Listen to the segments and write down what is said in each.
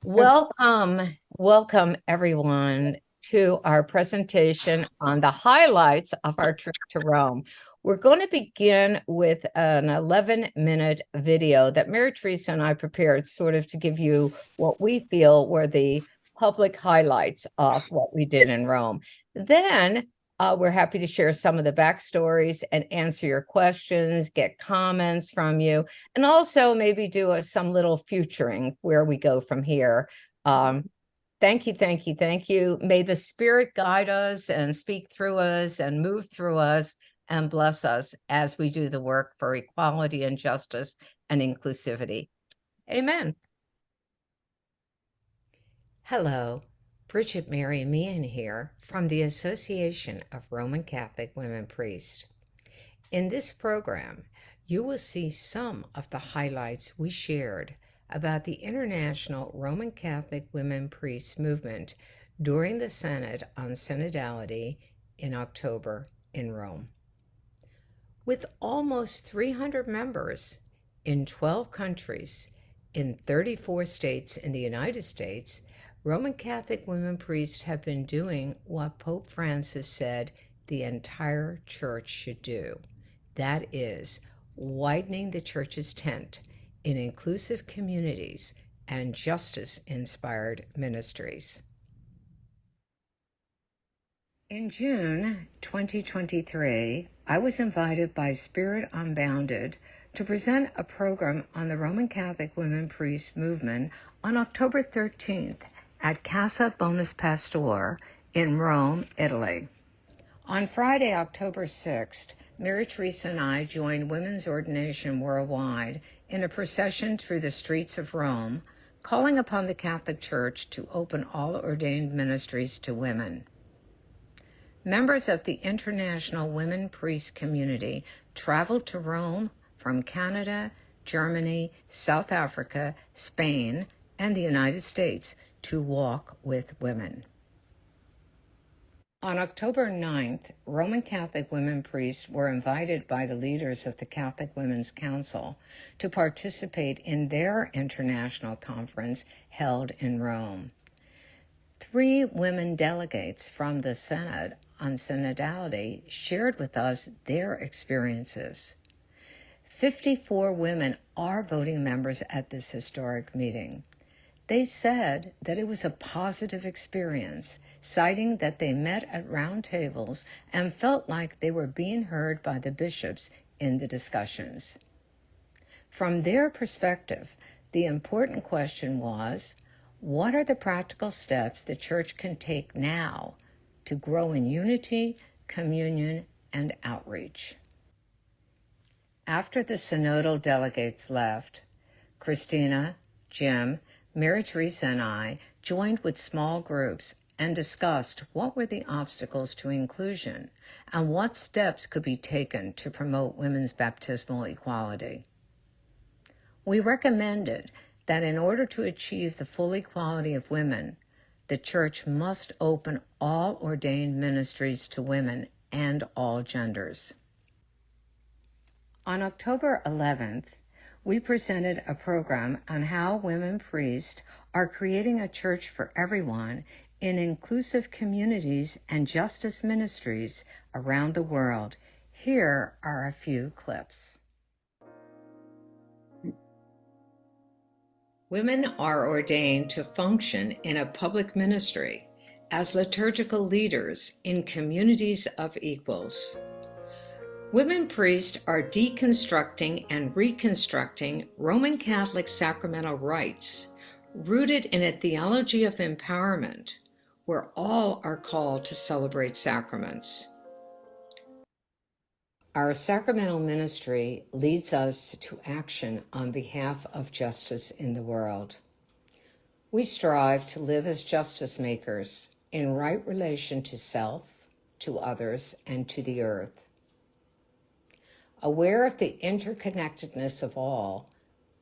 Welcome everyone to our presentation on the highlights of our trip to Rome. We're going to begin with an 11-minute video that Mary Teresa and I prepared sort of to give you what we feel were the public highlights of what we did in Rome. Then we're happy to share some of the backstories and answer your questions, get comments from you, and also maybe do some little futuring where we go from here. Thank you, thank you, thank you. May the Spirit guide us and speak through us and move through us and bless us as we do the work for equality and justice and inclusivity. Amen. Hello, Bridget Mary Meehan here from the Association of Roman Catholic Women Priests. In this program, you will see some of the highlights we shared about the International Roman Catholic Women Priests movement during the Synod on Synodality in October in Rome. With almost 300 members in 12 countries in 34 states in the United States, Roman Catholic women priests have been doing what Pope Francis said the entire church should do. That is, widening the church's tent in inclusive communities and justice-inspired ministries. In June 2023, I was invited by Spirit Unbounded to present a program on the Roman Catholic women priest movement on October 13th at Casa Bonus Pastor in Rome, Italy. On Friday, October 6th, Mary Teresa and I joined Women's Ordination Worldwide in a procession through the streets of Rome, calling upon the Catholic Church to open all ordained ministries to women. Members of the international women priest community traveled to Rome from Canada, Germany, South Africa, Spain, and the United States to walk with women. On October 9th, Roman Catholic women priests were invited by the leaders of the Catholic Women's Council to participate in their international conference held in Rome. 3 women delegates from the Synod on Synodality shared with us their experiences. 54 women are voting members at this historic meeting. They said that it was a positive experience, citing that they met at round tables and felt like they were being heard by the bishops in the discussions. From their perspective, the important question was, what are the practical steps the Church can take now to grow in unity, communion, and outreach? After the synodal delegates left, Christina, Jim, Mary Teresa, and I joined with small groups and discussed what were the obstacles to inclusion and what steps could be taken to promote women's baptismal equality. We recommended that in order to achieve the full equality of women, the Church must open all ordained ministries to women and all genders. On October 11th, we presented a program on how women priests are creating a church for everyone in inclusive communities and justice ministries around the world. Here are a few clips. Women are ordained to function in a public ministry as liturgical leaders in communities of equals. Women priests are deconstructing and reconstructing Roman Catholic sacramental rites, rooted in a theology of empowerment, where all are called to celebrate sacraments. Our sacramental ministry leads us to action on behalf of justice in the world. We strive to live as justice makers in right relation to self, to others, and to the earth. Aware of the interconnectedness of all,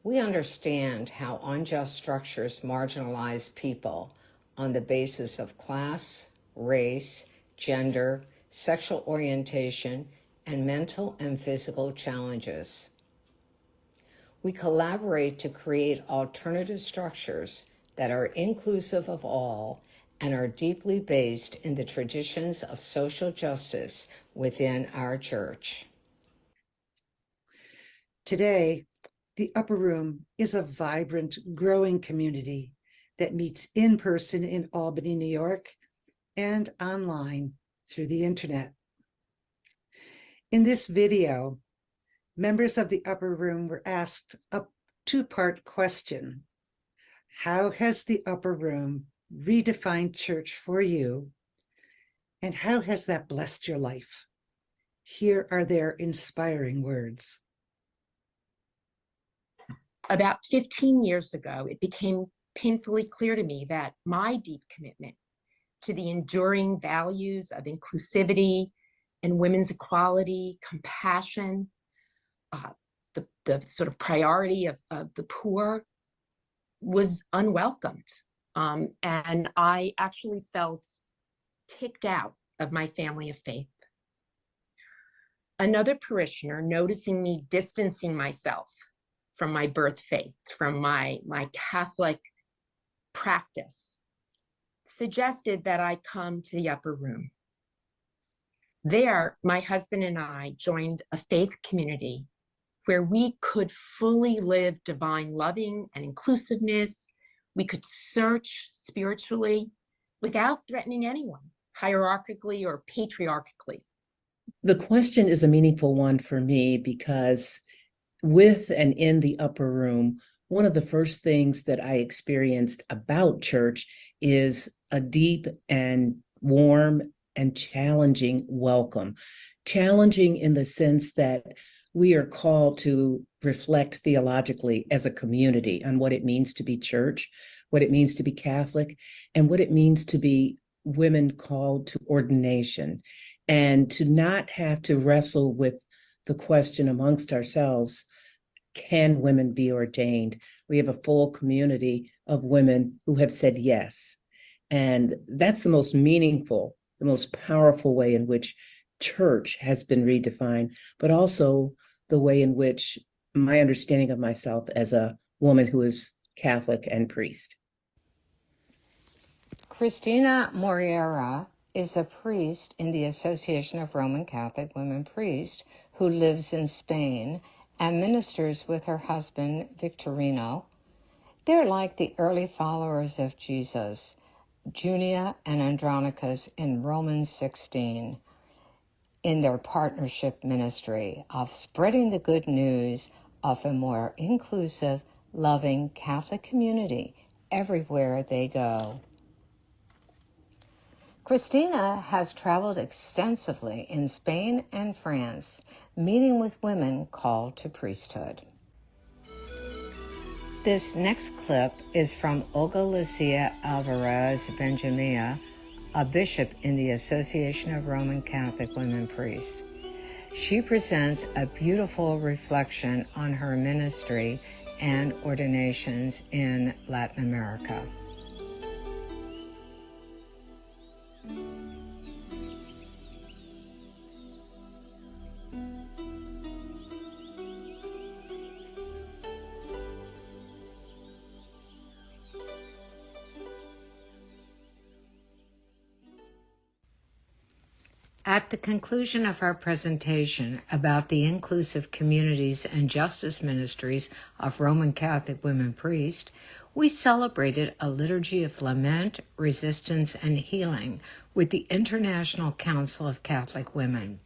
we understand how unjust structures marginalize people on the basis of class, race, gender, sexual orientation, and mental and physical challenges. We collaborate to create alternative structures that are inclusive of all and are deeply based in the traditions of social justice within our church. Today, the Upper Room is a vibrant, growing community that meets in person in Albany, New York, and online through the internet. In this video, members of the Upper Room were asked a two-part question. How has the Upper Room redefined church for you? And how has that blessed your life? Here are their inspiring words. About 15 years ago, it became painfully clear to me that my deep commitment to the enduring values of inclusivity and women's equality, compassion, the sort of priority of the poor was unwelcomed. And I actually felt kicked out of my family of faith. Another parishioner, noticing me distancing myself from my birth faith, from my Catholic practice, suggested that I come to the Upper Room. There, my husband and I joined a faith community where we could fully live divine loving and inclusiveness. We could search spiritually without threatening anyone, hierarchically or patriarchally. The question is a meaningful one for me because with and in the Upper Room, one of the first things that I experienced about church is a deep and warm and challenging welcome. Challenging in the sense that we are called to reflect theologically as a community on what it means to be church, what it means to be Catholic, and what it means to be women called to ordination, and to not have to wrestle with the question amongst ourselves, can women be ordained? We have a full community of women who have said yes. And that's the most meaningful, the most powerful way in which church has been redefined, but also the way in which my understanding of myself as a woman who is Catholic and priest. Cristina Moriera is a priest in the Association of Roman Catholic Women Priests who lives in Spain and ministers with her husband, Victorino. They're like the early followers of Jesus, Junia and Andronicus in Romans 16, in their partnership ministry of spreading the good news of a more inclusive, loving Catholic community everywhere they go. Cristina has traveled extensively in Spain and France, meeting with women called to priesthood. This next clip is from Olga Lucia Alvarez Benjamia, a bishop in the Association of Roman Catholic Women Priests. She presents a beautiful reflection on her ministry and ordinations in Latin America. At the conclusion of our presentation about the inclusive communities and justice ministries of Roman Catholic women priests, we celebrated a liturgy of lament, resistance, and healing with the International Council of Catholic Women.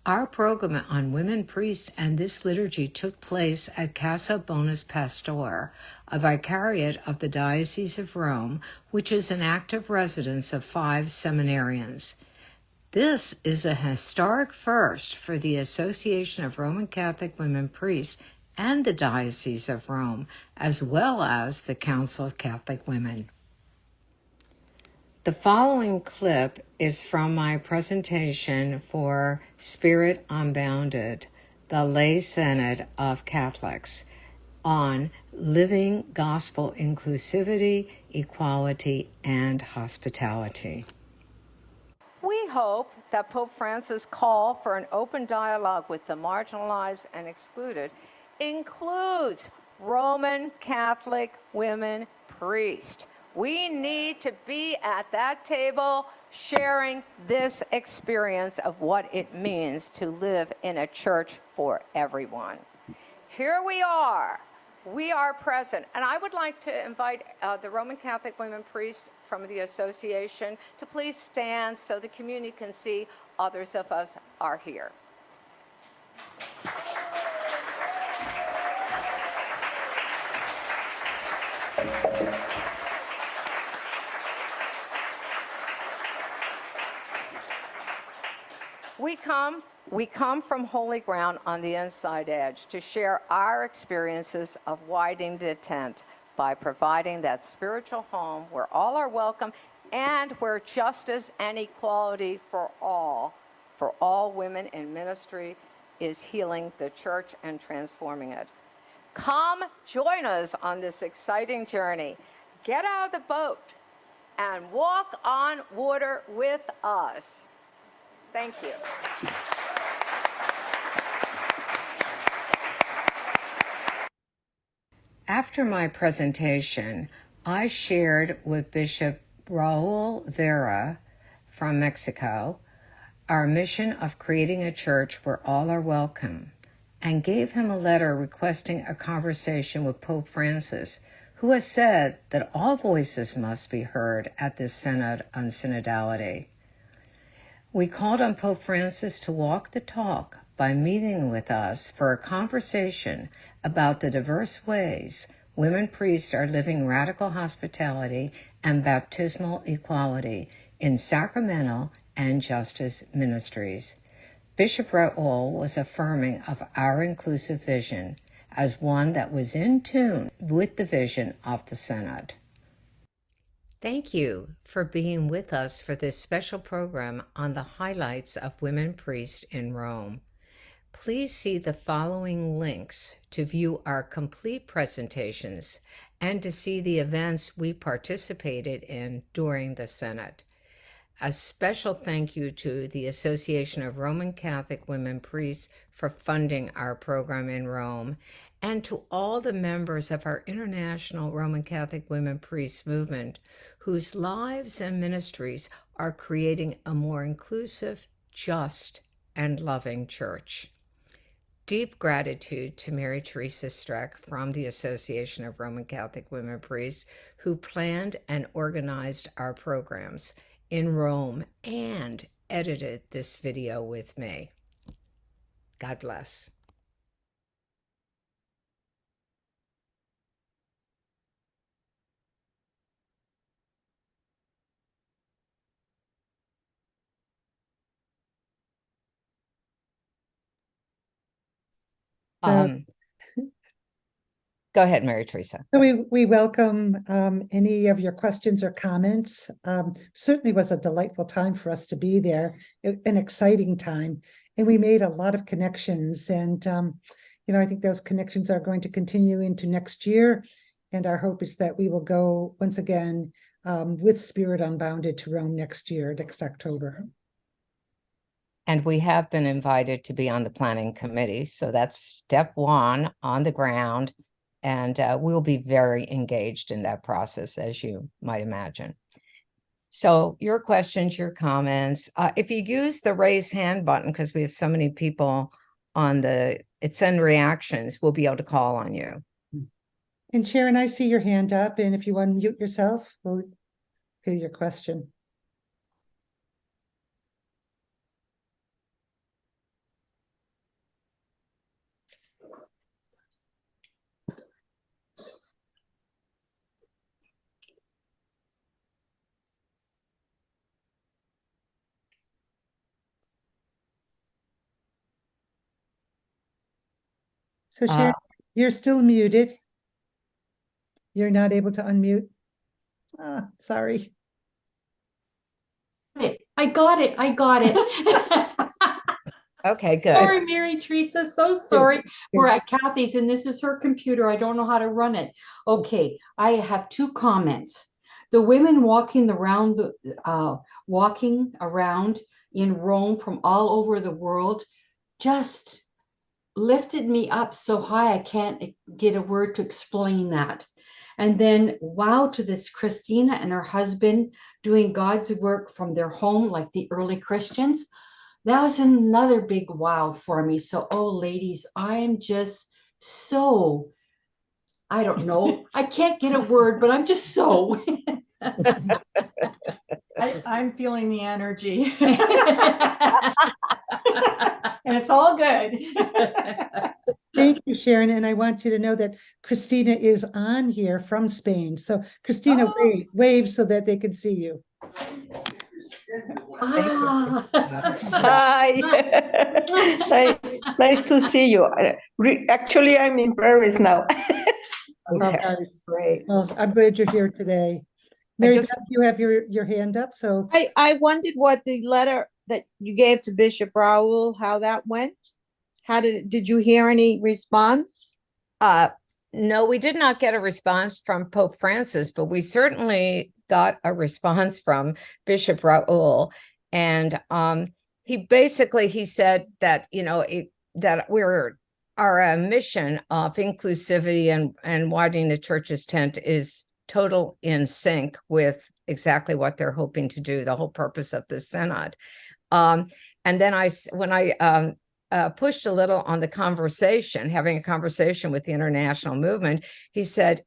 Our program on women priests and this liturgy took place at Casa Bonus Pastor, a vicariate of the Diocese of Rome, which is an active residence of 5 seminarians. This is a historic first for the Association of Roman Catholic Women Priests and the Diocese of Rome, as well as the Council of Catholic Women. The following clip is from my presentation for Spirit Unbounded, the Lay Synod of Catholics, on living gospel inclusivity, equality, and hospitality. We hope that Pope Francis' call for an open dialogue with the marginalized and excluded includes Roman Catholic women priests. We need to be at that table sharing this experience of what it means to live in a church for everyone. Here we are present. And I would like to invite the Roman Catholic women priests from the association to please stand so the community can see others of us are here. We come from holy ground on the inside edge to share our experiences of widening the tent by providing that spiritual home where all are welcome and where justice and equality for all women in ministry is healing the church and transforming it. Come join us on this exciting journey. Get out of the boat and walk on water with us. Thank you. After my presentation, I shared with Bishop Raul Vera from Mexico our mission of creating a church where all are welcome, and gave him a letter requesting a conversation with Pope Francis, who has said that all voices must be heard at this Synod on Synodality. We called on Pope Francis to walk the talk by meeting with us for a conversation about the diverse ways women priests are living radical hospitality and baptismal equality in sacramental and justice ministries. Bishop Raul was affirming of our inclusive vision as one that was in tune with the vision of the Synod. Thank you for being with us for this special program on the highlights of women priests in Rome. Please see the following links to view our complete presentations and to see the events we participated in during the Synod. A special thank you to the Association of Roman Catholic Women Priests for funding our program in Rome, and to all the members of our International Roman Catholic Women Priests movement, whose lives and ministries are creating a more inclusive, just, and loving church. Deep gratitude to Mary Teresa Streck from the Association of Roman Catholic Women Priests, who planned and organized our programs in Rome and edited this video with me. God bless. Go ahead, Mary Teresa. So we welcome any of your questions or comments. Certainly was a delightful time for us to be there, an exciting time. And we made a lot of connections. And, I think those connections are going to continue into next year. And our hope is that we will go once again with Spirit Unbounded to Rome next October. And we have been invited to be on the planning committee. So that's step one on the ground. And we'll be very engaged in that process, as you might imagine. So your questions, your comments, if you use the raise hand button, because we have so many people on it's in reactions, we'll be able to call on you. And Sharon, I see your hand up. And if you unmute yourself, we'll hear your question. So Sharon, you're still muted. You're not able to unmute. Sorry. I got it. Okay, good. Sorry, Mary Teresa. So sorry. We're at Kathy's and this is her computer. I don't know how to run it. Okay, I have two comments. The women walking around in Rome from all over the world just lifted me up so high I can't get a word to explain that. And then wow, to this Christina and her husband doing God's work from their home like the early Christians. That was another big wow for me. So, oh, ladies, I am just so, I don't know. I can't get a word, but I'm just so. I'm feeling the energy. And it's all good. Thank you, Sharon. And I want you to know that Christina is on here from Spain. So Christina, Oh. wave so that they can see you. Ah. Hi. Nice to see you. Actually, I'm in Paris now. Okay, Nice. great. Well, I'm glad you're here today. Mary just- Beth, you have your hand up, so I wondered what the letter that you gave to Bishop Raoul, how that went. How did you hear any response? No, we did not get a response from Pope Francis, but we certainly got a response from Bishop Raoul. And he said that, that our mission of inclusivity and widening the church's tent is total in sync with exactly what they're hoping to do, the whole purpose of the synod. And then when I pushed a little on the conversation, having a conversation with the international movement, he said,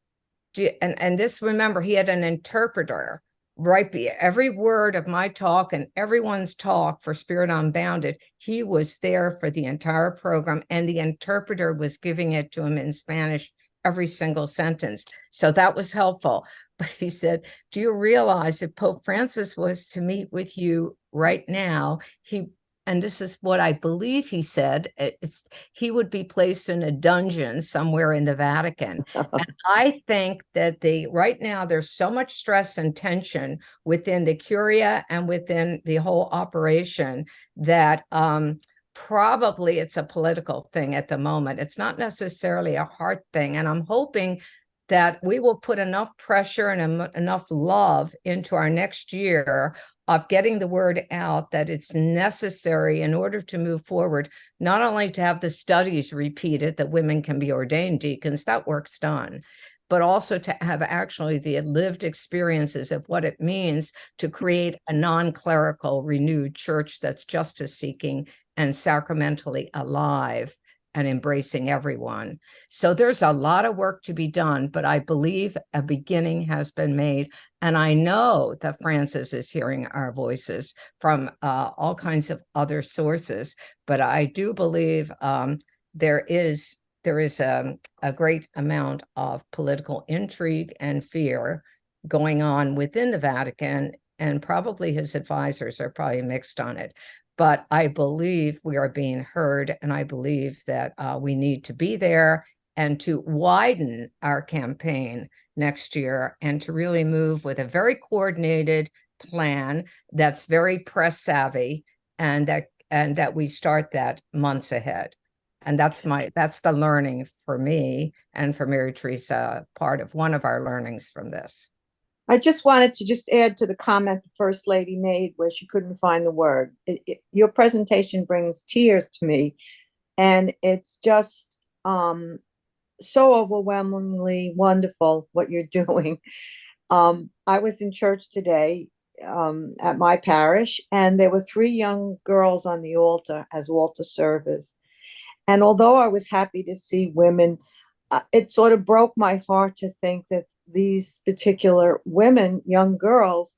and this, remember, he had an interpreter, right? Every word of my talk and everyone's talk for Spirit Unbounded, he was there for the entire program, and the interpreter was giving it to him in Spanish, every single sentence. So that was helpful. But he said, do you realize if Pope Francis was to meet with you right now, and this is what I believe he said, he would be placed in a dungeon somewhere in the Vatican. And I think that right now there's so much stress and tension within the Curia and within the whole operation that probably it's a political thing at the moment. It's not necessarily a heart thing. And I'm hoping that we will put enough pressure and enough love into our next year of getting the word out that it's necessary in order to move forward, not only to have the studies repeated that women can be ordained deacons, that work's done, but also to have actually the lived experiences of what it means to create a non-clerical renewed church that's justice-seeking and sacramentally alive and embracing everyone. So there's a lot of work to be done, but I believe a beginning has been made. And I know that Francis is hearing our voices from all kinds of other sources, but I do believe there is a great amount of political intrigue and fear going on within the Vatican, and probably his advisors are probably mixed on it. But I believe we are being heard, and I believe that we need to be there and to widen our campaign next year and to really move with a very coordinated plan that's very press savvy, and that we start that months ahead. And that's the learning for me and for Mary Teresa, part of one of our learnings from this. I just wanted to add to the comment the First Lady made where she couldn't find the word. Your presentation brings tears to me, and it's just so overwhelmingly wonderful what you're doing. I was in church today at my parish, and there were 3 young girls on the altar as altar servers. And although I was happy to see women, it sort of broke my heart to think that these particular women, young girls,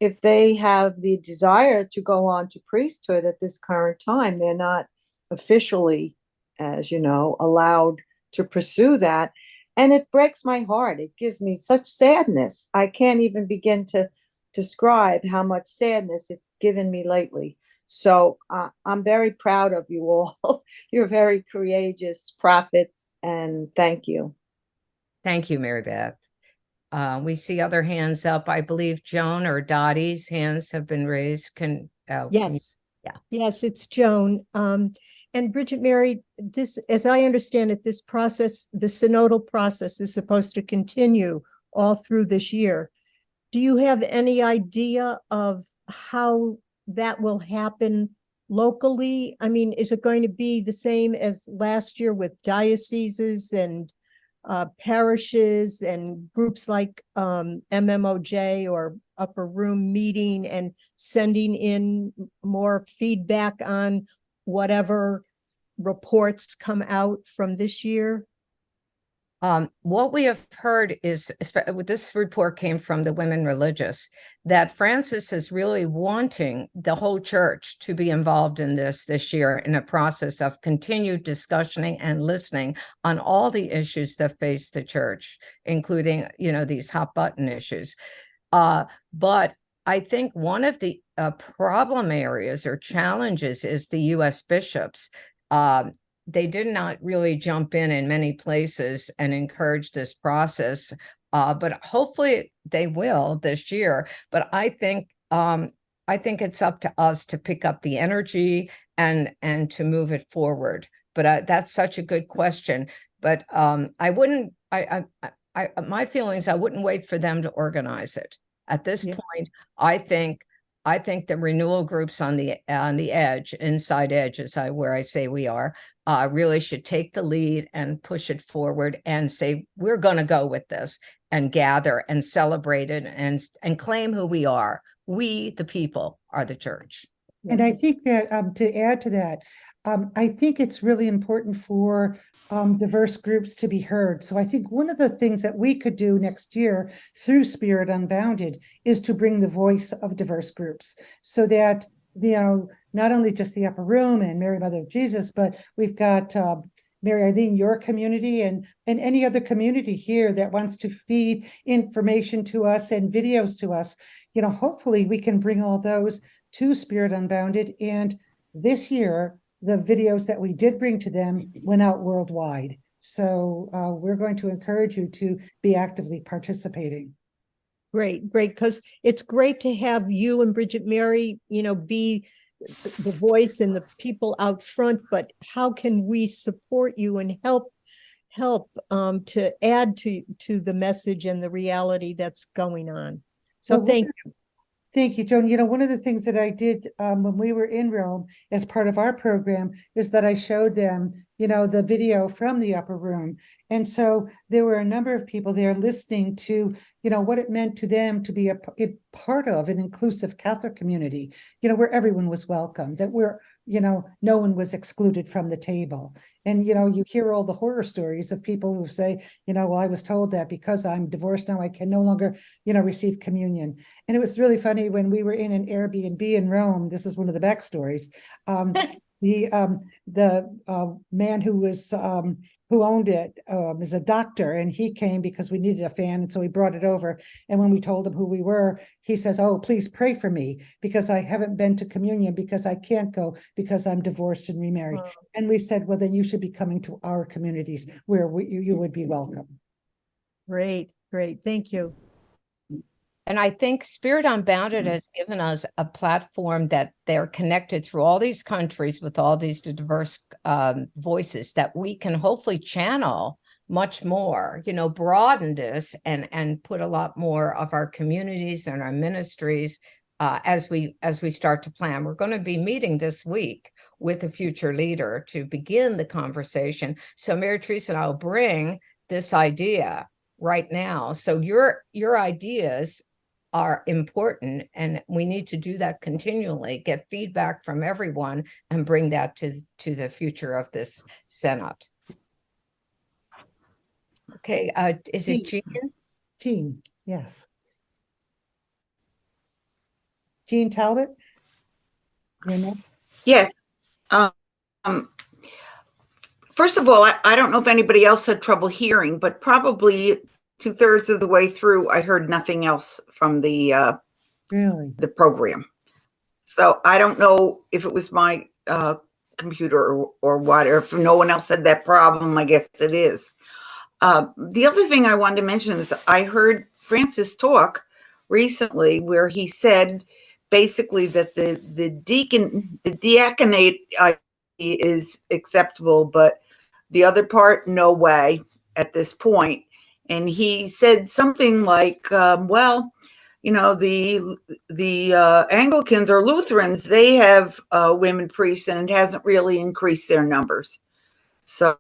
if they have the desire to go on to priesthood at this current time, they're not officially, as you know, allowed to pursue that. And it breaks my heart. It gives me such sadness. I can't even begin to describe how much sadness it's given me lately. So I'm very proud of you all. You're very courageous prophets, and thank you. Thank you, Mary Beth. We see other hands up. I believe Joan or Dottie's hands have been raised. Yes. Yeah. Yes, it's Joan. And Bridget Mary, this, as I understand it, this process, the synodal process, is supposed to continue all through this year. Do you have any idea of how that will happen locally? I mean, is it going to be the same as last year with dioceses and parishes and groups like MMOJ or Upper Room meeting and sending in more feedback on whatever reports come out from this year? What we have heard is, this report came from the Women Religious, that Francis is really wanting the whole church to be involved in this year in a process of continued discussioning and listening on all the issues that face the church, including, these hot button issues. But I think one of the problem areas or challenges is the U.S. bishops. They did not really jump in many places and encourage this process, but hopefully they will this year. But I think it's up to us to pick up the energy and to move it forward. But that's such a good question. But I wouldn't. My feelings, I wouldn't wait for them to organize it. At this point, I think the renewal groups on the edge, inside edge, where I say we are, really should take the lead and push it forward and say, we're going to go with this and gather and celebrate it and claim who we are. We, the people, are the church. And I think that to add to that, I think it's really important for diverse groups to be heard. So I think one of the things that we could do next year through Spirit Unbounded is to bring the voice of diverse groups so that, not only just the Upper Room and Mary Mother of Jesus, but we've got Mary Eileen, your community, and any other community here that wants to feed information to us and videos to us. Hopefully we can bring all those to Spirit Unbounded. And this year, the videos that we did bring to them went out worldwide. So we're going to encourage you to be actively participating. Great, because it's great to have you and Bridget Mary, be the voice and the people out front, but how can we support you and help to add to the message and the reality that's going on? So thank you. Thank you, Joan. One of the things that I did when we were in Rome as part of our program is that I showed them, the video from the Upper Room. And so there were a number of people there listening to, what it meant to them to be a part of an inclusive Catholic community, where everyone was welcome, that no one was excluded from the table. And, you hear all the horror stories of people who say, well, I was told that because I'm divorced now, I can no longer, receive communion. And it was really funny when we were in an Airbnb in Rome. This is one of the backstories. The man who owned it is a doctor, and he came because we needed a fan, and so he brought it over. And when we told him who we were, he says, "Oh, please pray for me because I haven't been to communion because I can't go because I'm divorced and remarried." Oh. And we said, "Well, then you should be coming to our communities where you would be welcome." Great, thank you. And I think Spirit Unbounded has given us a platform that they're connected through all these countries with all these diverse voices that we can hopefully channel much more, broaden this and put a lot more of our communities and our ministries as we start to plan. We're going to be meeting this week with a future leader to begin the conversation. So Mary Teresa and I will bring this idea right now. So your ideas are important, and we need to do that continually, get feedback from everyone and bring that to the future of this Synod. Okay, is it Jean? Jean, yes. Jean Talbot, you're next. Yes. First of all, I don't know if anybody else had trouble hearing, but probably 2/3 of the way through, I heard nothing else from the program. So I don't know if it was my computer or what, or if no one else had that problem. I guess it is. The other thing I wanted to mention is I heard Francis talk recently where he said basically that the diaconate is acceptable, but the other part, no way at this point. And he said something like, well, the Anglicans or Lutherans, they have women priests, and it hasn't really increased their numbers. So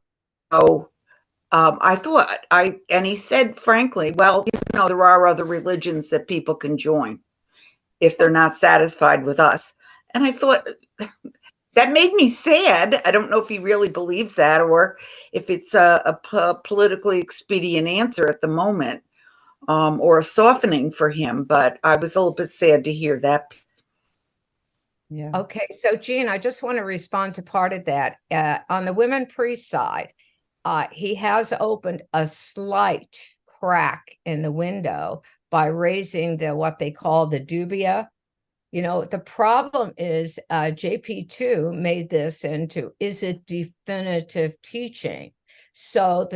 I thought, and he said, frankly, well, there are other religions that people can join if they're not satisfied with us. And I thought, that made me sad. I don't know if he really believes that or if it's a politically expedient answer at the moment, or a softening for him. But I was a little bit sad to hear that. Yeah. Okay, so Jean, I just want to respond to part of that. On the women priest side, he has opened a slight crack in the window by raising what they call the dubia. The problem is JP2 made this into, is it definitive teaching? So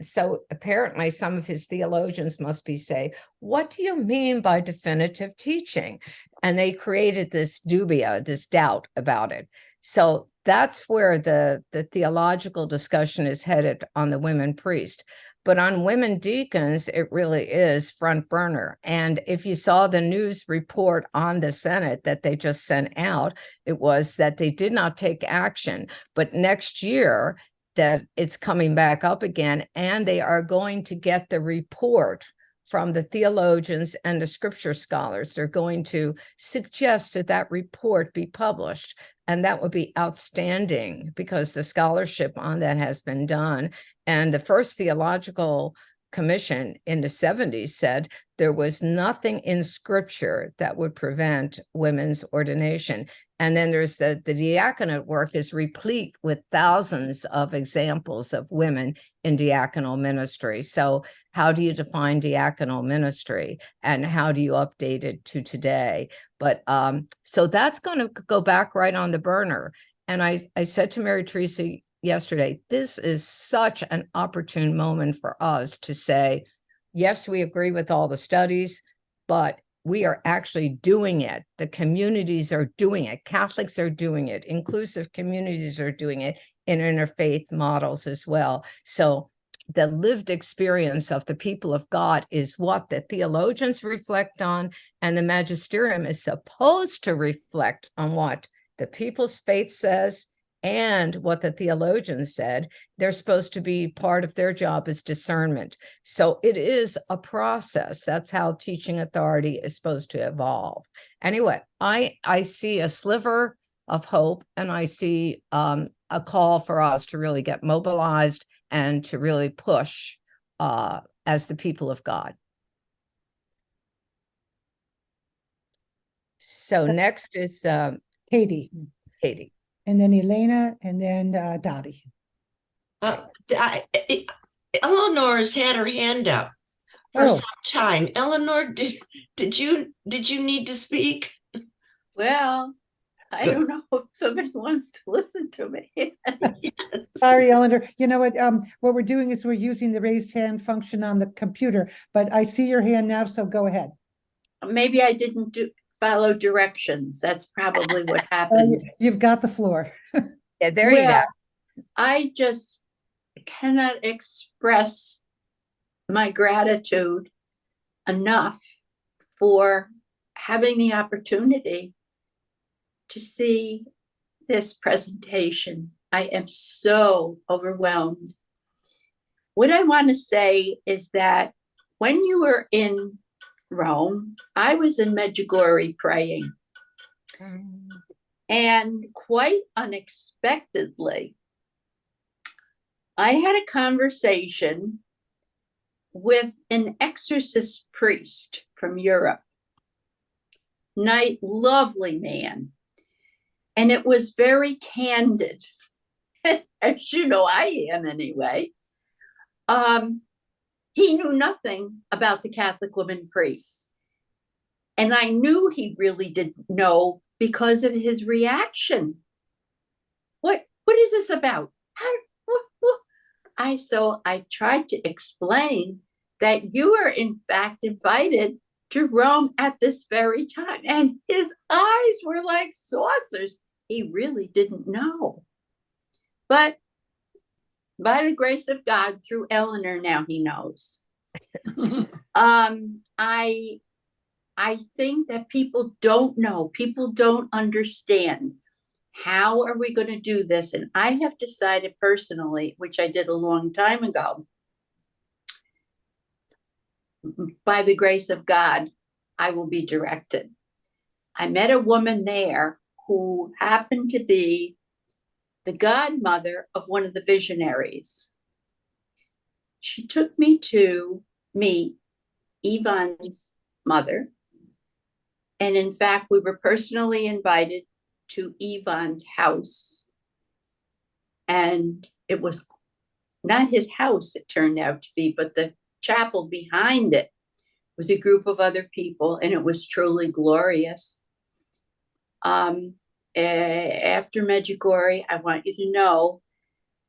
so apparently some of his theologians must be say, what do you mean by definitive teaching? And they created this dubia, this doubt about it. So that's where the theological discussion is headed on the women priest. But on women deacons, it really is front burner. And if you saw the news report on the Senate that they just sent out, it was that they did not take action. But next year, that it's coming back up again, and they are going to get the report from the theologians and the scripture scholars. They're going to suggest that that report be published. And that would be outstanding because the scholarship on that has been done. And the first theological commission in the 70s said there was nothing in scripture that would prevent women's ordination. And then there's the diaconate work is replete with thousands of examples of women in diaconal ministry. So how do you define diaconal ministry and how do you update it to today? But so that's going to go back right on the burner. And I said to Mary Teresa yesterday, this is such an opportune moment for us to say, yes, we agree with all the studies, but we are actually doing it. The communities are doing it. Catholics are doing it. Inclusive communities are doing it in interfaith models as well. So the lived experience of the people of God is what the theologians reflect on, and the magisterium is supposed to reflect on what the people's faith says and what the theologians said. They're supposed to be part of their job is discernment. So it is a process. That's how teaching authority is supposed to evolve. Anyway, I see a sliver of hope, and I see a call for us to really get mobilized and to really push as the people of God. So next is Katie, Katie. and then Elena, and then Dottie. Eleanor has had her hand up for Oh. some time. Eleanor, did you need to speak? Well, I don't know if somebody wants to listen to me. Sorry, Eleanor. You know what we're doing is we're using the raised hand function on the computer, but I see your hand now, so go ahead. Maybe I didn't follow directions. That's probably what happened. You've got the floor. Yeah, there you go. I just cannot express my gratitude enough for having the opportunity to see this presentation. I am so overwhelmed. What I want to say is that when you were in Rome, I was in Medjugorje praying. And quite unexpectedly, I had a conversation with an exorcist priest from Europe. Lovely man. And it was very candid, as you know I am anyway. He knew nothing about the Catholic women priests. And I knew he really didn't know because of his reaction. What is this about? So I tried to explain that you are in fact invited to Rome at this very time. And his eyes were like saucers. He really didn't know. But by the grace of God, through Eleanor, now he knows. I I think that people don't know, people don't understand. How are we going to do this? And I have decided personally, which I did a long time ago, by the grace of God, I will be directed. I met a woman there who happened to be the godmother of one of the visionaries. She took me to meet Yvonne's mother. And in fact, we were personally invited to Yvonne's house. And it was not his house, it turned out to be, but the chapel behind it with a group of other people. And it was truly glorious. After Medjugorje, I want you to know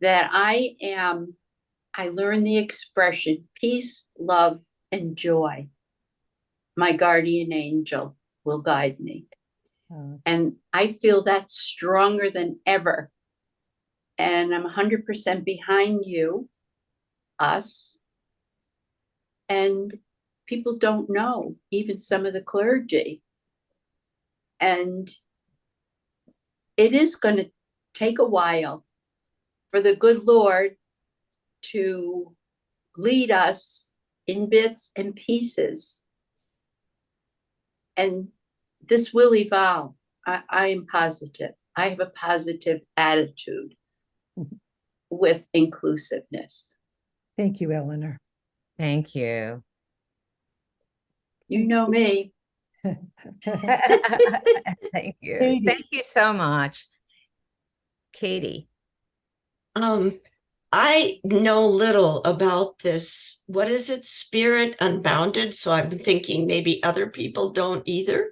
that I learned the expression peace, love, and joy. My guardian angel will guide me. And I feel that's stronger than ever. And I'm 100% behind you, us. And people don't know, even some of the clergy. And it is going to take a while for the good Lord to lead us in bits and pieces. And this will evolve. I am positive. I have a positive attitude with inclusiveness. Thank you, Eleanor. Thank you. You know me. Thank you. Katie. Thank you so much. Katie. I know little about this. What is it? Spirit Unbounded. So I've been thinking maybe other people don't either.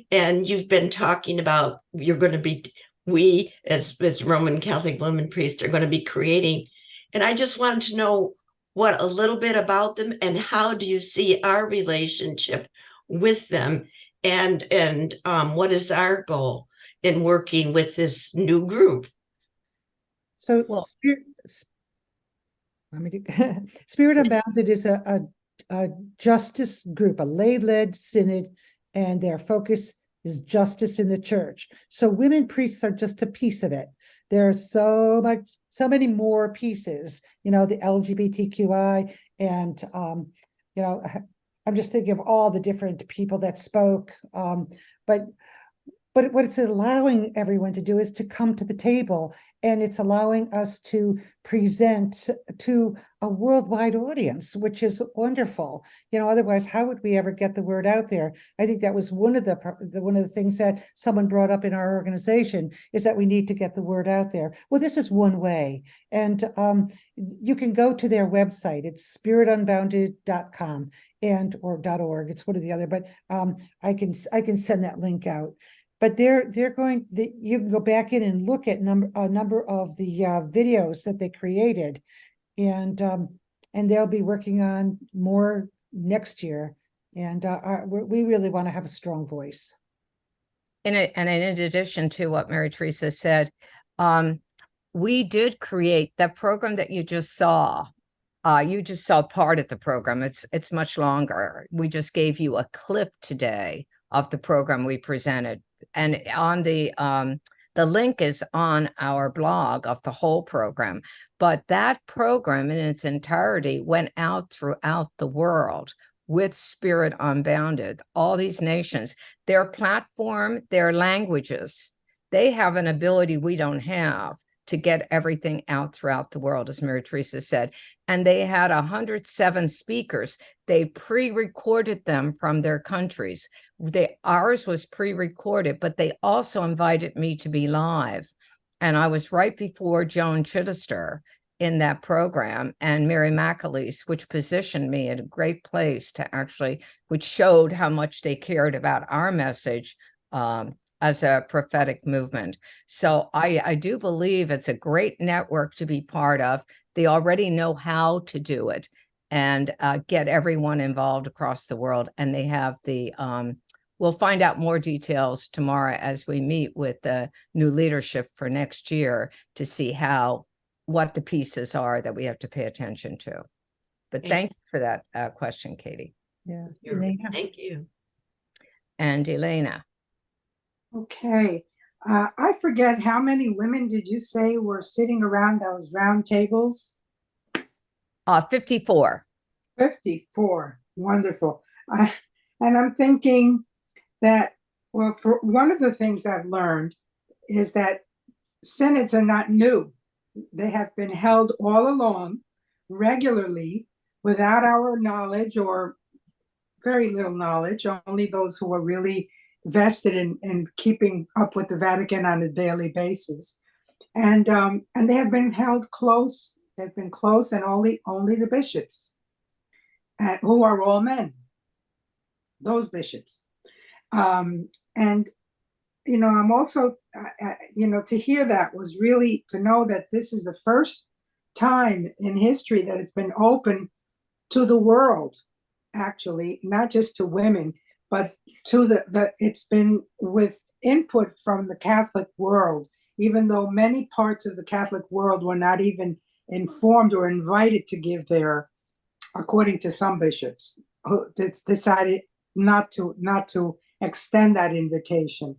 And you've been talking about we as Roman Catholic women priests are going to be creating. And I just wanted to know a little bit about them and how do you see our relationship with them and what is our goal in working with this new group? So Spirit Unbounded is a justice group, a lay-led synod, and their focus is justice in the church. So women priests are just a piece of it. There's so many more pieces, the LGBTQI and, I'm just thinking of all the different people that spoke. But what it's allowing everyone to do is to come to the table, and it's allowing us to present to a worldwide audience, which is wonderful. Otherwise, how would we ever get the word out there? I think that was one of the things that someone brought up in our organization, is that we need to get the word out there. Well, this is one way, and you can go to their website. It's spiritunbounded.com or .org. It's one or the other, but I can send that link out. But you can go back in and look at a number of the videos that they created, and they'll be working on more next year. And we really want to have a strong voice. And in addition to what Mary Teresa said, we did create that program that you just saw. You just saw part of the program. It's much longer. We just gave you a clip today of the program we presented. And on the link is on our blog of the whole program. But that program in its entirety went out throughout the world with Spirit Unbounded, all these nations, their platform, their languages. They have an ability we don't have to get everything out throughout the world, as Mary Teresa said. And they had 107 speakers. They pre-recorded them from their countries. Ours was pre-recorded, but they also invited me to be live. And I was right before Joan Chittister in that program and Mary McAleese, which positioned me at a great place which showed how much they cared about our message as a prophetic movement. So I do believe it's a great network to be part of. They already know how to do it and get everyone involved across the world. And they have we'll find out more details tomorrow as we meet with the new leadership for next year to see what the pieces are that we have to pay attention to. But thank you for that question, Katie. Yeah. Thank you. and Elena. Okay. I forget how many women did you say were sitting around those round tables? 54. 54. Wonderful. And I'm thinking that, well, for one of the things I've learned is that synods are not new. They have been held all along, regularly, without our knowledge or very little knowledge, only those who are really vested in keeping up with the Vatican on a daily basis. And they have been held close. They've been close, and only the bishops, who are all men, those bishops. And I'm also, to hear that was really to know that this is the first time in history that it's been open to the world, actually, not just to women, but to it's been with input from the Catholic world, even though many parts of the Catholic world were not even informed or invited to give their, according to some bishops, who decided not to extend that invitation.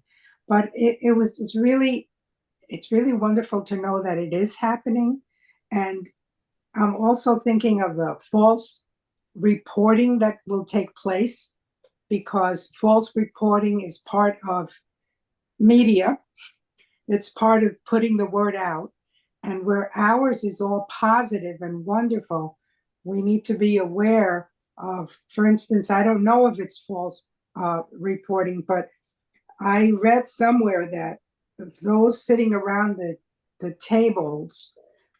But it's really wonderful to know that it is happening. And I'm also thinking of the false reporting that will take place, because false reporting is part of media. It's part of putting the word out. And where ours is all positive and wonderful, we need to be aware of, for instance, I don't know if it's false reporting, but I read somewhere that those sitting around the tables,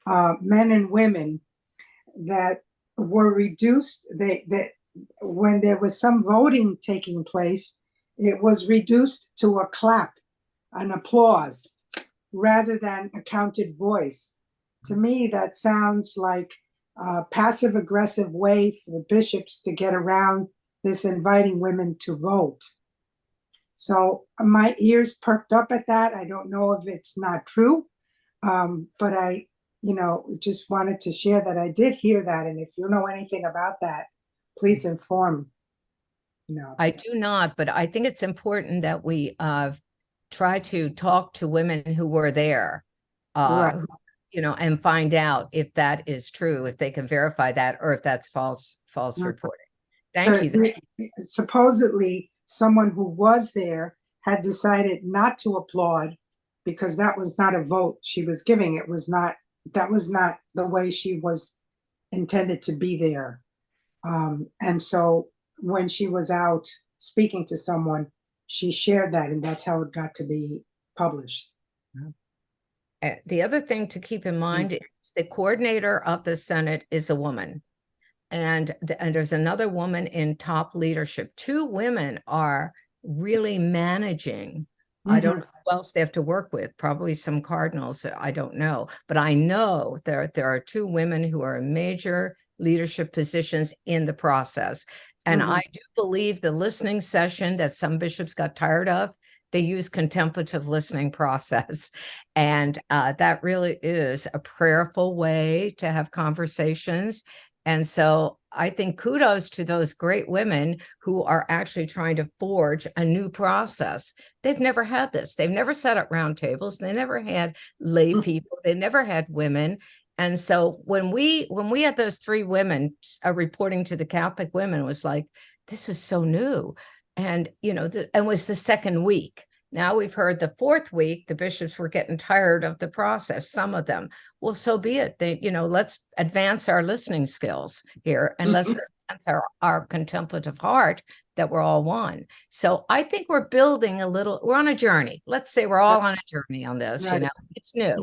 men and women, that were reduced, when there was some voting taking place, it was reduced to a clap, an applause, rather than a counted voice. To me, that sounds like a passive-aggressive way for the bishops to get around this inviting women to vote. So my ears perked up at that. I don't know if it's not true, but I, just wanted to share that I did hear that. And if you know anything about that, please inform. I do not, but I think it's important that we try to talk to women who were there, Right. And find out if that is true, if they can verify that, or if that's false reporting. Thank you. Supposedly, someone who was there had decided not to applaud because that was not a vote she was giving. That was not the way she was intended to be there. And so when she was out speaking to someone, she shared that, and that's how it got to be published. The other thing to keep in mind is the coordinator of the Synod is a woman. And there's another woman in top leadership. 2 women are really managing. I don't know who else they have to work with, probably some cardinals, I don't know. But I know there are 2 women who are in major leadership positions in the process. And I do believe the listening session that some bishops got tired of, they use contemplative listening process. And that really is a prayerful way to have conversations. And so I think kudos to those great women who are actually trying to forge a new process. They've never had this. They've never sat at round tables. They never had lay people. They never had women. And so when we had those 3 women reporting to the Catholic women, it was like, this is so new. And, and was the second week. Now we've heard the 4th week, the bishops were getting tired of the process, some of them. Well, so be it. They, let's advance our listening skills here, and let's advance our contemplative heart that we're all one. So I think we're building we're on a journey. Let's say we're all on a journey on this, Right. it's new.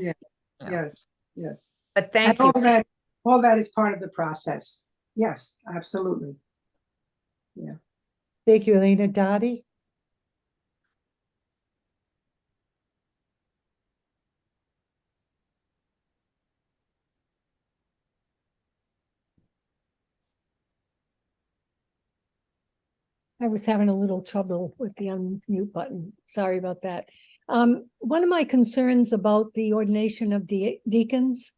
Yeah. Yes. But thank you. All that is part of the process. Yes, absolutely. Yeah. Thank you, Elena. Dottie? I was having a little trouble with the unmute button. Sorry about that. One of my concerns about the ordination of deacons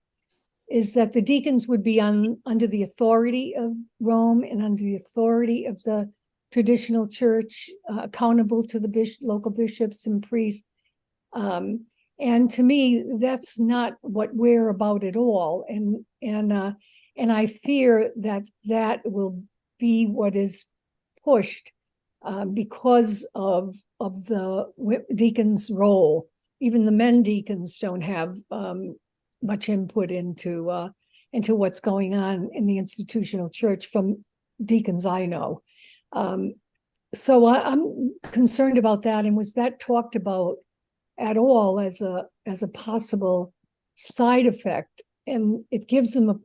is that the deacons would be under the authority of Rome and under the authority of the traditional church, accountable to the local bishops and priests. And to me, that's not what we're about at all. And I fear that that will be what is pushed because of the deacon's role. Even the men deacons don't have much input into what's going on in the institutional church from deacons I know. So I'm concerned about that. And was that talked about at all as a possible side effect? And it gives them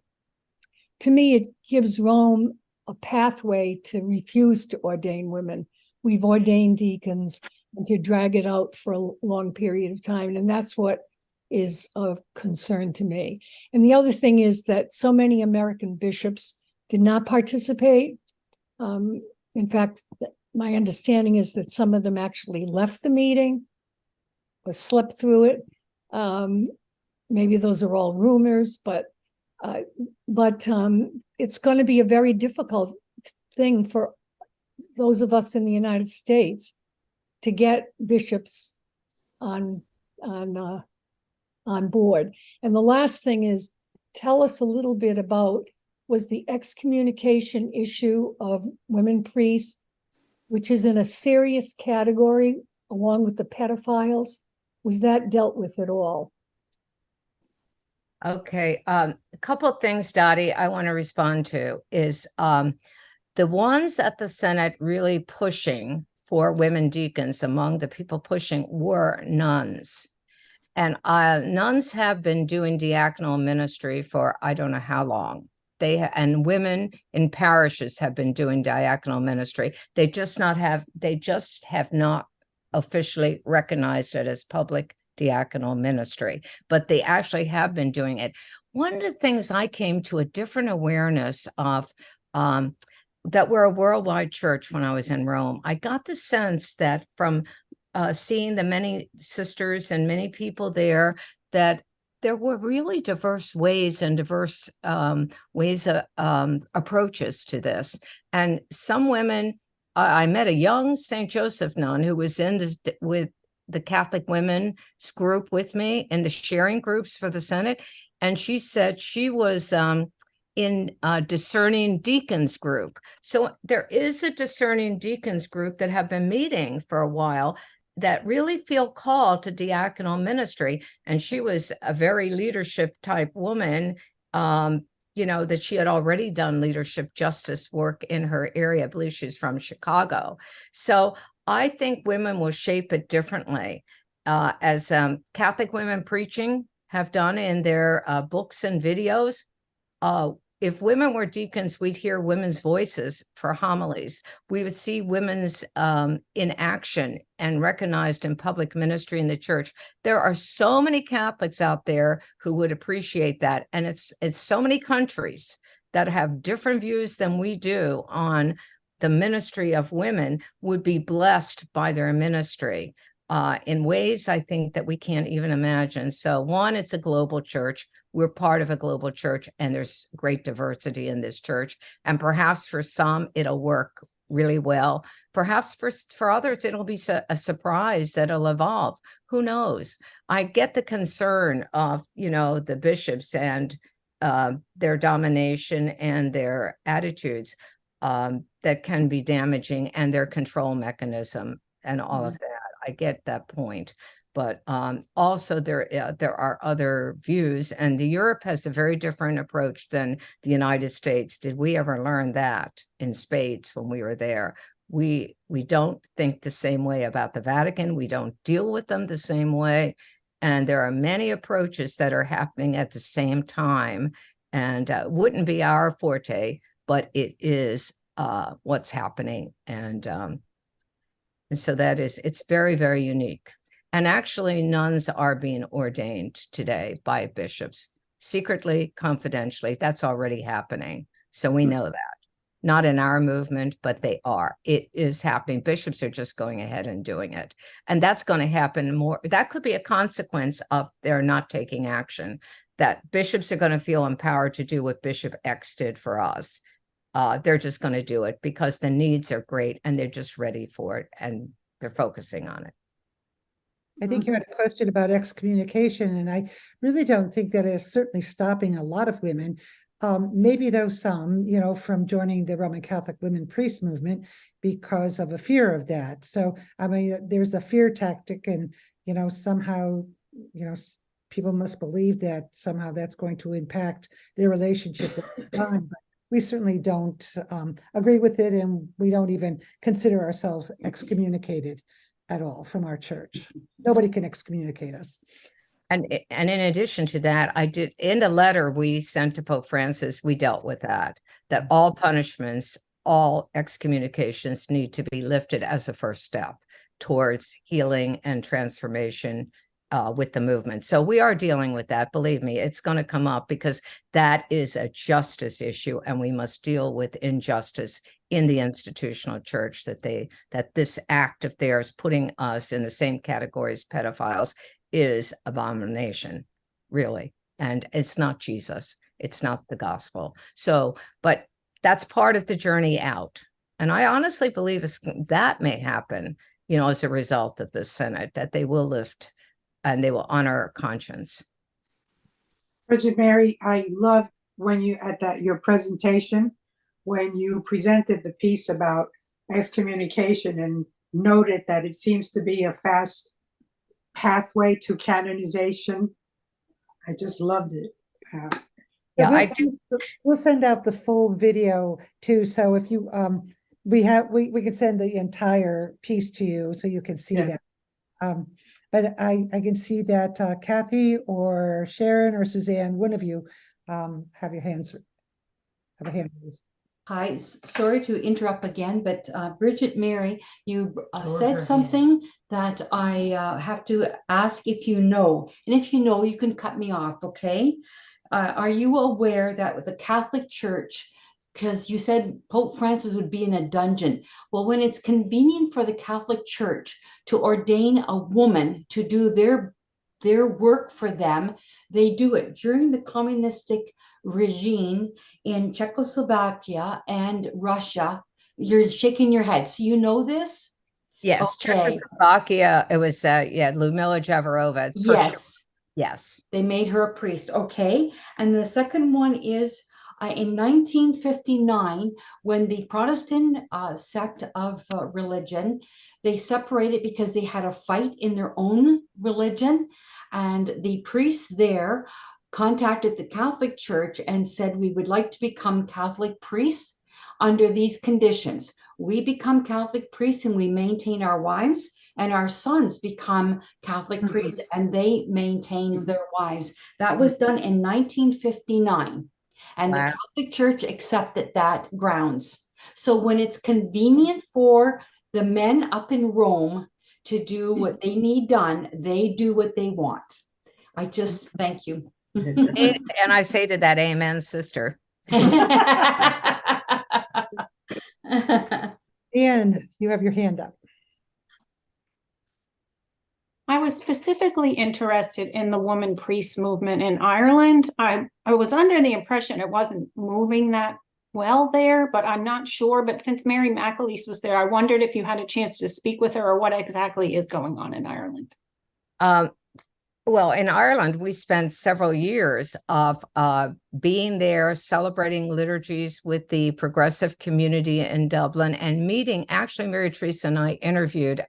to me, it gives Rome a pathway to refuse to ordain women. We've ordained deacons, and to drag it out for a long period of time. And that's what is of concern to me. And the other thing is that so many American bishops did not participate. In fact, my understanding is that some of them actually left the meeting or slept through it. Maybe those are all rumors, but it's going to be a very difficult thing for those of us in the United States to get bishops on board. And the last thing is, tell us a little bit about, was the excommunication issue of women priests, which is in a serious category along with the pedophiles, was that dealt with at all? Okay, a couple of things, Dottie, I want to respond to is the ones at the Senate really pushing for women deacons, among the people pushing were nuns. And nuns have been doing diaconal ministry for I don't know how long. And women in parishes have been doing diaconal ministry. They just have not officially recognized it as public diaconal ministry, but they actually have been doing it. One of the things I came to a different awareness of, that we're a worldwide church when I was in Rome. I got the sense that from seeing the many sisters and many people there, that there were really diverse ways and diverse ways of approaches to this. And some women, I met a young St. Joseph nun who was in this with the Catholic women's group with me in the sharing groups for the Senate. And she said she was in a discerning deacons group. So there is a discerning deacons group that have been meeting for a while that really feel called to diaconal ministry. And she was a very leadership type woman, that she had already done leadership justice work in her area. I believe she's from Chicago. So I think women will shape it differently, as Catholic women preaching have done in their books and videos. If women were deacons, we'd hear women's voices for homilies. We would see women's in action and recognized in public ministry in the church. There are so many Catholics out there who would appreciate that. And it's so many countries that have different views than we do on the ministry of women would be blessed by their ministry in ways I think that we can't even imagine. So one, it's a global church. We're part of a global church, and there's great diversity in this church. And perhaps for some, it'll work really well. Perhaps for others, it'll be a surprise that it'll evolve. Who knows? I get the concern of, the bishops and their domination and their attitudes that can be damaging, and their control mechanism and all of that. I get that point. But also there are other views, and Europe has a very different approach than the United States. Did we ever learn that in spades when we were there? We don't think the same way about the Vatican. We don't deal with them the same way. And there are many approaches that are happening at the same time, and wouldn't be our forte, but it is what's happening. And so it's very, very unique. And actually, nuns are being ordained today by bishops, secretly, confidentially. That's already happening. So we know that. Not in our movement, but they are. It is happening. Bishops are just going ahead and doing it. And that's going to happen more. That could be a consequence of their not taking action, that bishops are going to feel empowered to do what Bishop X did for us. they're just going to do it because the needs are great and they're just ready for it and they're focusing on it. I think you had a question about excommunication, and I really don't think that is certainly stopping a lot of women. Maybe though some, from joining the Roman Catholic women priest movement because of a fear of that. So, I mean, there's a fear tactic, and, somehow, people must believe that somehow that's going to impact their relationship with God. But we certainly don't agree with it, and we don't even consider ourselves excommunicated at all from our church. Nobody can excommunicate us. And in addition to that, I did, in the letter we sent to Pope Francis, we dealt with that all punishments, all excommunications need to be lifted as a first step towards healing and transformation with the movement. So we are dealing with that. Believe me, it's going to come up because that is a justice issue, and we must deal with injustice in the institutional church, that this act of theirs putting us in the same category as pedophiles is abomination, really. And it's not Jesus. It's not the gospel. So, but that's part of the journey out. And I honestly believe that may happen, as a result of the Synod, that they will lift and they will honor our conscience. Bridget Mary, I loved when you, your presentation, when you presented the piece about excommunication and noted that it seems to be a fast pathway to canonization. I just loved it. Yeah, we'll send out the full video too. So if you, we can send the entire piece to you so you can see that. But I can see that Kathy or Sharon or Suzanne, one of you, have a hand raised. Hi, sorry to interrupt again, but Bridget Mary, you said something that I have to ask if you know. And if you know, you can cut me off, okay? Are you aware that with the Catholic Church, because you said Pope Francis would be in a dungeon. Well, when it's convenient for the Catholic Church to ordain a woman to do their work for them, they do it. During the communistic regime in Czechoslovakia and Russia, you're shaking your head. So you know this? Yes, Okay. Czechoslovakia, it was, Ludmila Javarova. Yes. Sure. Yes. They made her a priest. Okay. And the second one is in 1959, when the Protestant sect of religion, they separated because they had a fight in their own religion. And the priests there contacted the Catholic Church and said, we would like to become Catholic priests under these conditions. We become Catholic priests and we maintain our wives, and our sons become Catholic priests and they maintain their wives. That was done in 1959. And the Catholic Church accepted that grounds. So when it's convenient for the men up in Rome to do what they need done, they do what they want. I just thank you. And I say to that, amen, sister. Anne, you have your hand up. I was specifically interested in the woman priest movement in Ireland. I was under the impression it wasn't moving that well there, but I'm not sure. But since Mary McAleese was there, I wondered if you had a chance to speak with her or what exactly is going on in Ireland. Well, in Ireland, we spent several years of being there, celebrating liturgies with the progressive community in Dublin and meeting. Actually, Mary Teresa and I interviewed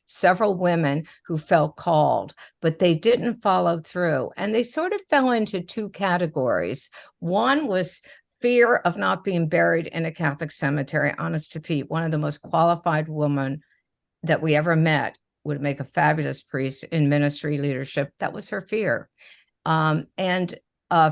several women who felt called, but they didn't follow through. And they sort of fell into two categories. One was fear of not being buried in a Catholic cemetery. Honest to Pete, one of the most qualified women that we ever met, would make a fabulous priest in ministry leadership. That was her fear. And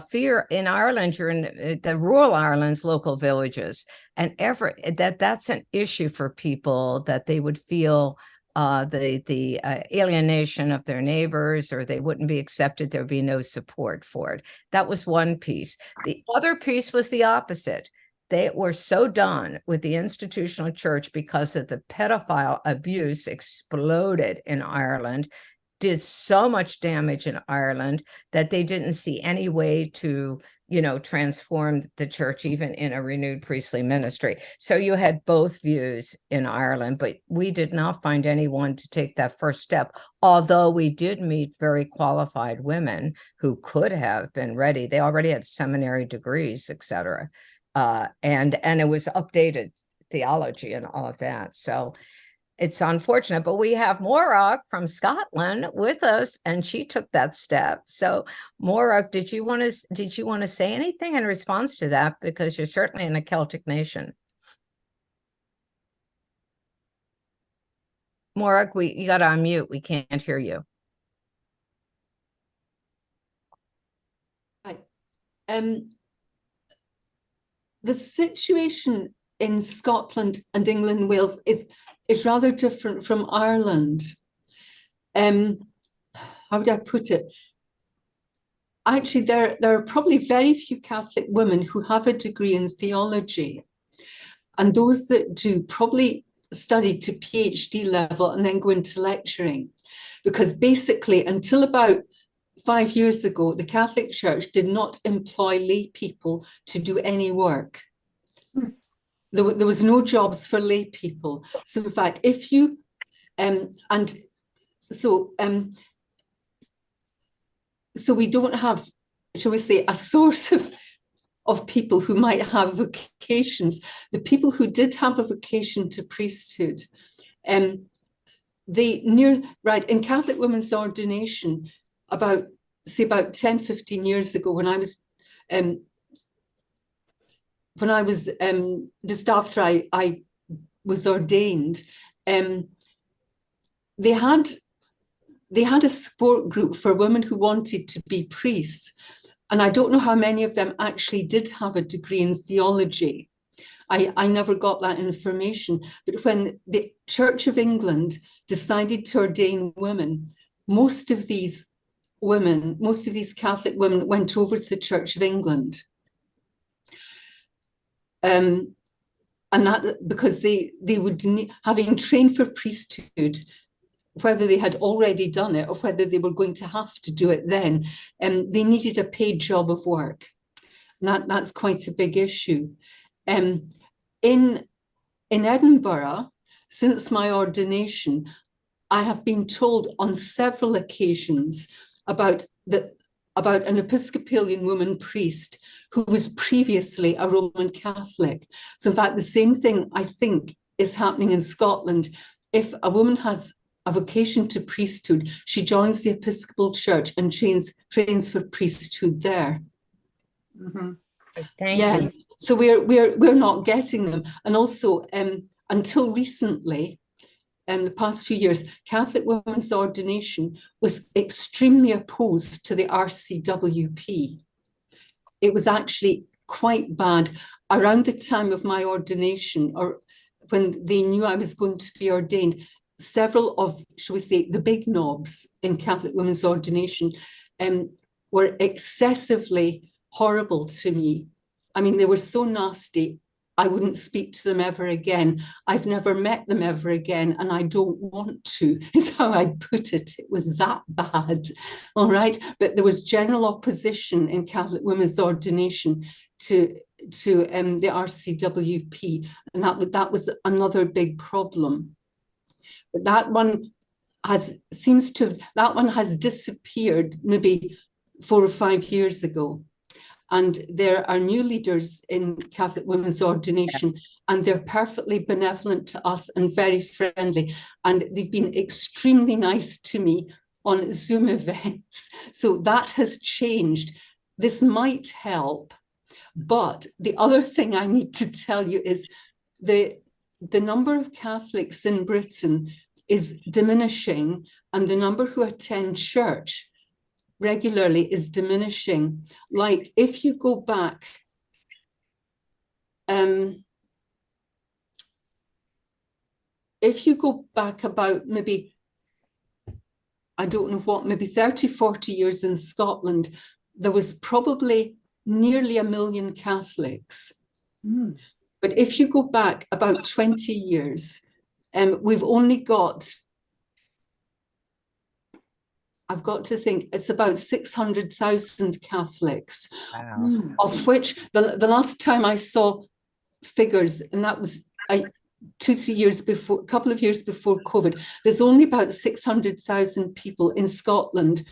fear in Ireland, you're in the rural Ireland's local villages, and that's an issue for people, that they would feel the alienation of their neighbors, or they wouldn't be accepted. There'd be no support for it. That was one piece. The other piece was the opposite. They were so done with the institutional church because of the pedophile abuse exploded in Ireland. did so much damage in Ireland that they didn't see any way to, transform the church, even in a renewed priestly ministry. So you had both views in Ireland, but we did not find anyone to take that first step, although we did meet very qualified women who could have been ready. They already had seminary degrees, etc. And it was updated theology and all of that. So it's unfortunate, but we have Morag from Scotland with us, and she took that step. So Morag, did you want to say anything in response to that? Because you're certainly in a Celtic nation. Morag, you got to unmute. We can't hear you. The situation in Scotland and England and Wales is rather different from Ireland. How would I put it? Actually, there are probably very few Catholic women who have a degree in theology. And those that do probably study to PhD level and then go into lecturing. Because basically, until about 5 years ago, the Catholic Church did not employ lay people to do any work. There was no jobs for lay people. So in fact, if you, so we don't have, shall we say, a source of people who might have vocations. The people who did have a vocation to priesthood, in Catholic women's ordination, about 10, 15 years ago, when I was just after I was ordained, they had a support group for women who wanted to be priests. And I don't know how many of them actually did have a degree in theology. I never got that information. But when the Church of England decided to ordain women, most of these Catholic women went over to the Church of England. And that because they would, having trained for priesthood, whether they had already done it or whether they were going to have to do it then, they needed a paid job of work. And that's quite a big issue. In Edinburgh, since my ordination, I have been told on several occasions about an Episcopalian woman priest who was previously a Roman Catholic. So in fact, the same thing I think is happening in Scotland. If a woman has a vocation to priesthood, she joins the Episcopal Church and trains for priesthood there. Mm-hmm. Yes, so we're not getting them. And also, until recently, the past few years, Catholic women's ordination was extremely opposed to the RCWP. It was actually quite bad. Around the time of my ordination, or when they knew I was going to be ordained, several of, shall we say, the big knobs in Catholic women's ordination were excessively horrible to me. I mean, they were so nasty, I wouldn't speak to them ever again. I've never met them ever again, and I don't want to, is how I'd put it. It was that bad, all right? But there was general opposition in Catholic women's ordination to the RCWP, and that was another big problem. But that one has disappeared maybe 4 or 5 years ago. And there are new leaders in Catholic women's ordination, and they're perfectly benevolent to us and very friendly. And they've been extremely nice to me on Zoom events. So that has changed. This might help. But the other thing I need to tell you is the number of Catholics in Britain is diminishing, and the number who attend church regularly is diminishing. Like if you go back, about maybe, I don't know what, maybe 30, 40 years in Scotland, there was probably nearly 1 million Catholics. Mm. But if you go back about 20 years, we've only got I've got to think it's about 600,000 Catholics, Wow. of which the last time I saw figures, and that was 2-3 years before, a couple of years before COVID, there's only about 600,000 people in Scotland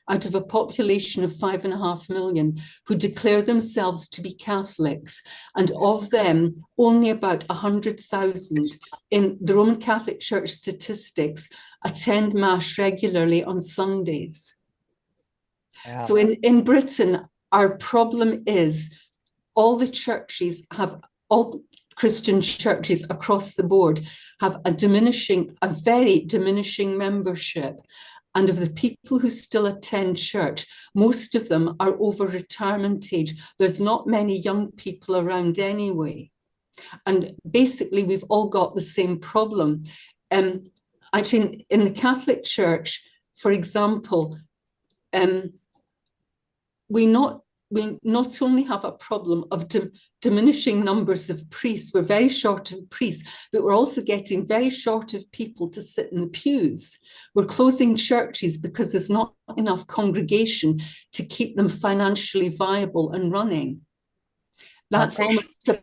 out of a population of 5.5 million who declare themselves to be Catholics. And of them, only about 100,000 in the Roman Catholic Church statistics attend Mass regularly on Sundays. Wow. So in Britain, our problem is all the churches have, all Christian churches across the board have a very diminishing membership. And of the people who still attend church, most of them are over retirement age. There's not many young people around anyway. And basically, we've all got the same problem. Actually, in the Catholic Church, for example, we not only have a problem of diminishing numbers of priests, we're very short of priests, but we're also getting very short of people to sit in the pews. We're closing churches because there's not enough congregation to keep them financially viable and running. That's almost a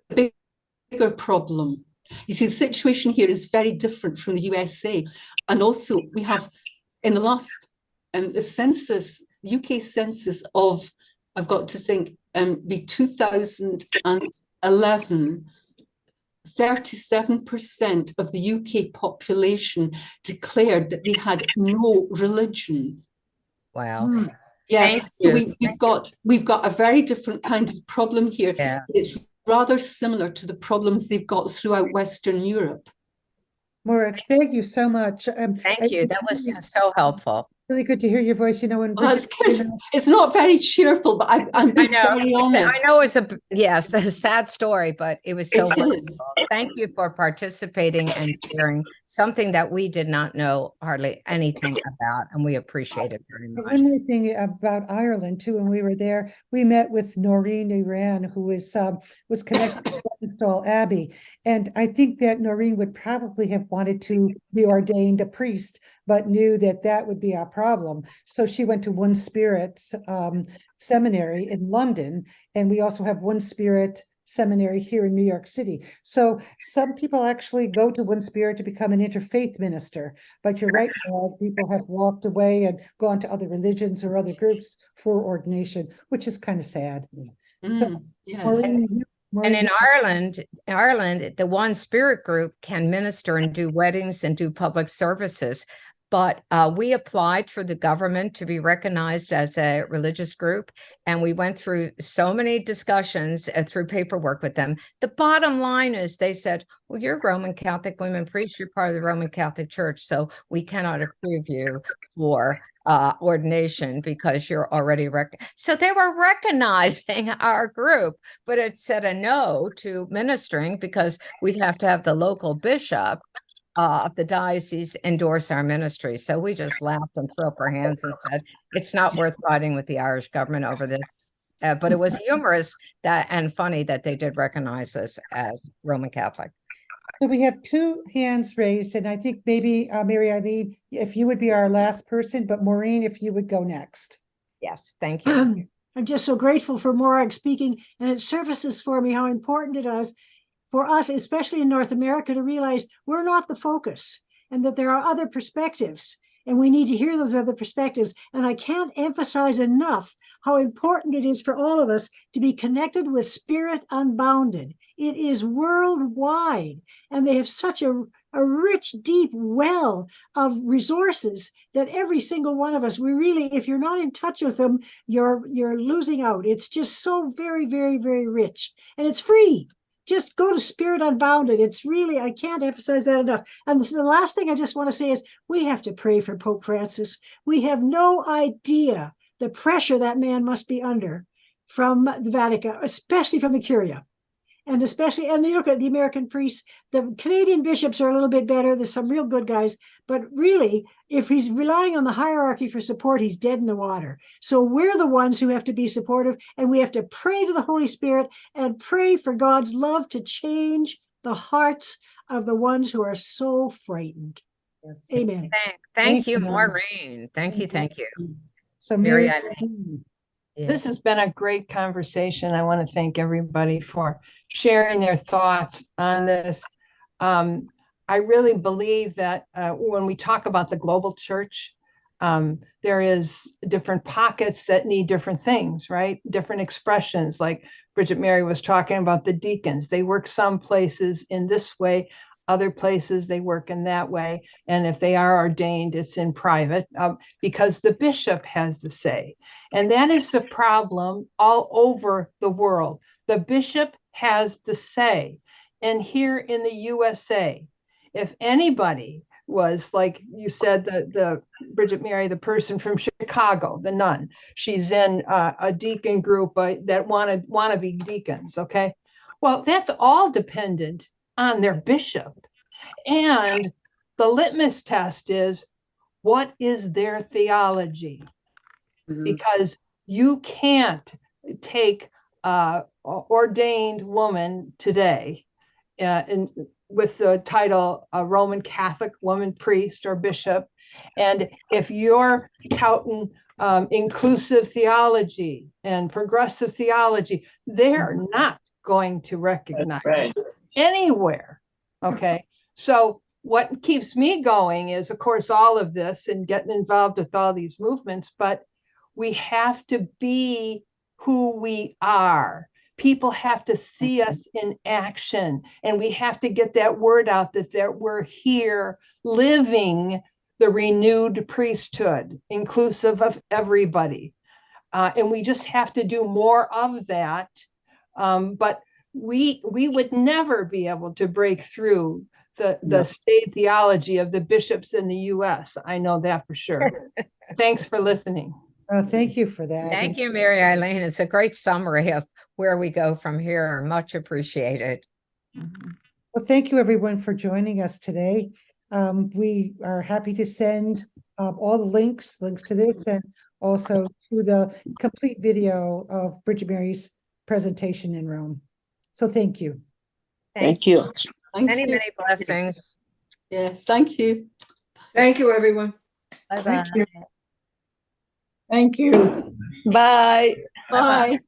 bigger problem. You see, the situation here is very different from the USA. And also we have, in the last, the census, UK census of, I've got to think, the 2011, 37% of the UK population declared that they had no religion. Wow. Yes, so we've got a very different kind of problem here. Yeah. It's rather similar to the problems they've got throughout Western Europe. Maura, thank you so much. Thank you. That was so helpful. Really good to hear your voice. You know, and well, it's not very cheerful, but I'm being very honest. I know it's a sad story, but it was so wonderful. Thank you for participating and sharing something that we did not know hardly anything about, and we appreciate it very much. One more thing about Ireland too. When we were there, we met with Noreen Iran, who was connected to Install Abbey, and I think that Noreen would probably have wanted to be ordained a priest, but knew that that would be a problem. So she went to One Spirit Seminary in London, and we also have One Spirit Seminary here in New York City. So some people actually go to One Spirit to become an interfaith minister, but you're right, people have walked away and gone to other religions or other groups for ordination, which is kind of sad. So, yes. And in Ireland, the One Spirit group can minister and do weddings and do public services. But we applied for the government to be recognized as a religious group, and we went through so many discussions through paperwork with them. The bottom line is they said, well, you're Roman Catholic women priests, you're part of the Roman Catholic Church, so we cannot approve you for ordination because you're already so they were recognizing our group, but it said a no to ministering because we'd have to have the local bishop of the diocese endorse our ministry. So we just laughed and threw up our hands and said, it's not worth fighting with the Irish government over this. But it was humorous and funny that they did recognize us as Roman Catholic. So we have two hands raised, and I think maybe Mary Eileen, if you would be our last person, but Maureen, if you would go next. Yes, thank you. I'm just so grateful for Morag speaking, and it surfaces for me how important it is for us, especially in North America, to realize we're not the focus and that there are other perspectives, and we need to hear those other perspectives. And I can't emphasize enough how important it is for all of us to be connected with Spirit Unbounded. It is worldwide, and they have such a rich, deep well of resources that every single one of us, we really, if you're not in touch with them, you're losing out. It's just so very, very, very rich, and it's free. Just go to Spirit Unbounded. It's really, I can't emphasize that enough. And the last thing I just want to say is we have to pray for Pope Francis. We have no idea the pressure that man must be under from the Vatican, especially from the Curia. And especially, and you look at the American priests, the Canadian bishops are a little bit better. There's some real good guys, but really, if he's relying on the hierarchy for support, he's dead in the water. So we're the ones who have to be supportive, and we have to pray to the Holy Spirit and pray for God's love to change the hearts of the ones who are so frightened. Yes. Amen. Thank you, Mary. Maureen. Thank you. Thank you. So Mary Mary, Eileen. Yeah. This has been a great conversation. I want to thank everybody for sharing their thoughts on this. I really believe that when we talk about the global church, there is different pockets that need different things, right? Different expressions. Like Bridget Mary was talking about the deacons. They work some places in this way, other places they work in that way. And if they are ordained, it's in private because the bishop has the say. And that is the problem all over the world. The bishop has the say. And here in the USA, if anybody was, like you said, the Bridget Mary, the person from Chicago, the nun, she's in a deacon group that want to be deacons, okay? Well, that's all dependent on their bishop. And the litmus test is, what is their theology? Because you can't take ordained woman today with the title a Roman Catholic woman priest or bishop, and if you're touting inclusive theology and progressive theology, they're not going to recognize anywhere. Okay, so what keeps me going is, of course, all of this and getting involved with all these movements, but we have to be who we are. People have to see us in action, and we have to get that word out that we're here living the renewed priesthood, inclusive of everybody. And we just have to do more of that. But we would never be able to break through the state theology of the bishops in the US. I know that for sure. Thanks for listening. Thank you for that. Thank you, Mary Eileen. It's a great summary of where we go from here. Much appreciated. Well, thank you everyone for joining us today. We are happy to send all the links to this and also to the complete video of Bridget Mary's presentation in Rome. So thank you. Thank you. Many, many blessings. Yes, thank you. Thank you, everyone. Bye-bye. Thank you. Thank you. Bye. Bye.